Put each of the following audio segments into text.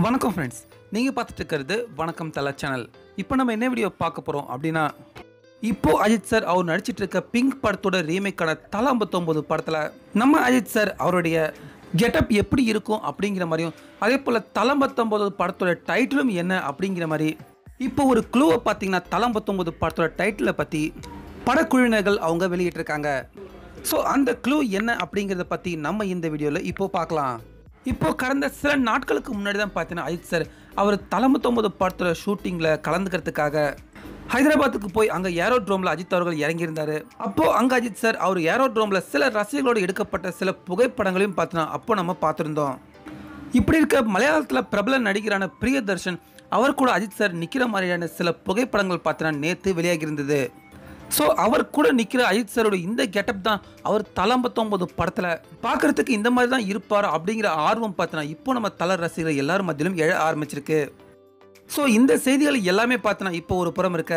வணக்கம் ஃப்ரெண்ட்ஸ், நீங்கள் பார்த்துட்டு இருக்கிறது வணக்கம் தல சேனல். இப்போ நம்ம என்ன வீடியோ பார்க்க போகிறோம் அப்படின்னா, இப்போ அஜித் சார் அவர் நடிச்சிட்டு இருக்க பிங்க் படத்தோட ரீமேக்கான தல 59 படத்தில் நம்ம அஜித் சார் அவருடைய கெட்டப் எப்படி இருக்கும் அப்படிங்கிற மாதிரியும், அதே போல் தல 59 படத்தோட டைட்டிலும் என்ன அப்படிங்கிற மாதிரி இப்போ ஒரு க்ளூவை பார்த்தீங்கன்னா தல 59 படத்தோட டைட்டிலை பற்றி படக்குழுவினர்கள் அவங்க வெளியிட்டிருக்காங்க. ஸோ அந்த க்ளூ என்ன அப்படிங்கிறத பற்றி நம்ம இந்த வீடியோவில் இப்போ பார்க்கலாம். இப்போ கடந்த சில நாட்களுக்கு முன்னாடி தான் பார்த்தீங்கன்னா அஜித் சார் அவர் தல 59 படத்தோட ஷூட்டிங்கில் கலந்துக்கிறதுக்காக ஹைதராபாத்துக்கு போய் அங்கே ஏரோட்ரோமில் அஜித் அவர்கள் இறங்கியிருந்தார். அப்போது அங்கே அஜித் சார் அவர் ஏரோட்ரோமில் சில ரசிகர்களோடு எடுக்கப்பட்ட சில புகைப்படங்களையும் பார்த்தீங்கன்னா அப்போ நம்ம பார்த்துருந்தோம். இப்படி இருக்க மலையாளத்தில் பிரபல நடிகரான பிரியதர்ஷன் அவர் கூட அஜித் சார் நிற்கிற மாதிரியான சில புகைப்படங்கள் பார்த்தீங்கன்னா நேற்று வெளியாகியிருந்தது. ஸோ அவர் கூட நிற்கிற அஜித் சாரோட இந்த கெட்டப் தான் அவர் தல 59 படத்தில் பார்க்குறதுக்கு இந்த மாதிரி தான் இருப்பார் அப்படிங்கிற ஆர்வம் பார்த்தீங்கன்னா இப்போ நம்ம தல ரசிகர்கள் எல்லாரும் மத்தியிலும் எழ ஆரம்பிச்சிருக்கு. ஸோ இந்த செய்திகள் எல்லாமே பார்த்தீங்கன்னா இப்போ ஒரு புறம் இருக்க,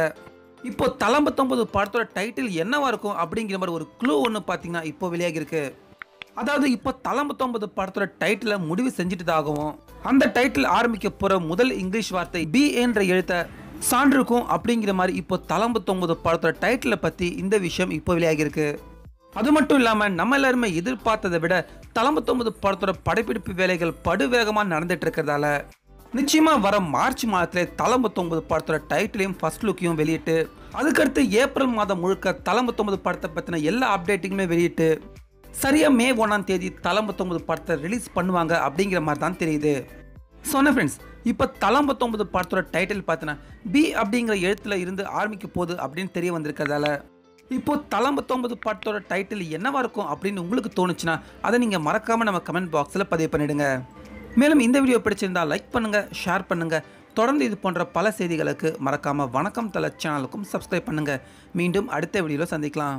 இப்போ தல 59 படத்தோட டைட்டில் என்னவா இருக்கும் அப்படிங்கிற மாதிரி ஒரு க்ளூ ஒன்று பார்த்தீங்கன்னா இப்போ வெளியாகிருக்கு. அதாவது இப்போ தல 59 படத்தோட டைட்டிலை முடிவு செஞ்சுட்டதாகவும், அந்த டைட்டில் ஆரம்பிக்க போகிற முதல் இங்கிலீஷ் வார்த்தை பி என்ற எழுத்தை சான்றிருக்கும் அப்படிங்கிற மாதிரி இப்போ தல 59 படத்தோட டைட்டிலை பற்றி இந்த விஷயம் இப்போ வெளியாகிருக்கு. அது மட்டும் இல்லாமல் நம்ம எல்லாருமே எதிர்பார்த்ததை விட தல 59 படத்தோட படப்பிடிப்பு வேலைகள் படுவேகமாக நடந்துட்டு இருக்கிறதால நிச்சயமாக வர மார்ச் மாதத்திலே தல 59 படத்தோட டைட்டிலையும் ஃபர்ஸ்ட் லுக்கையும் வெளியிட்டு, அதுக்கடுத்து ஏப்ரல் மாதம் முழுக்க தல 59 படத்தை பற்றின எல்லா அப்டேட்டிங்குமே வெளியிட்டு சரியாக மே 1ஆம் தேதி தல 59 படத்தை ரிலீஸ் பண்ணுவாங்க அப்படிங்கிற மாதிரி தான் தெரியுது. சொன்ன ஃப்ரெண்ட்ஸ், இப்போ தல 59 படத்தோட டைட்டில் பார்த்தீங்கன்னா பி அப்படிங்கிற எழுத்துல இருந்து ஆரம்பிக்க போகுது அப்படின்னு தெரிய வந்திருக்கிறதால இப்போ தல 59 படத்தோட டைட்டில் என்னவா இருக்கும் அப்படின்னு உங்களுக்கு தோணுச்சுன்னா அதை நீங்கள் மறக்காமல் நம்ம கமெண்ட் பாக்ஸில் பதிவு பண்ணிடுங்க. மேலும் இந்த வீடியோ பிடிச்சிருந்தால் லைக் பண்ணுங்கள், ஷேர் பண்ணுங்கள். தொடர்ந்து இது போன்ற பல செய்திகளுக்கு மறக்காமல் வணக்கம் தல சேனலுக்கும் சப்ஸ்கிரைப் பண்ணுங்கள். மீண்டும் அடுத்த வீடியோவில் சந்திக்கலாம்.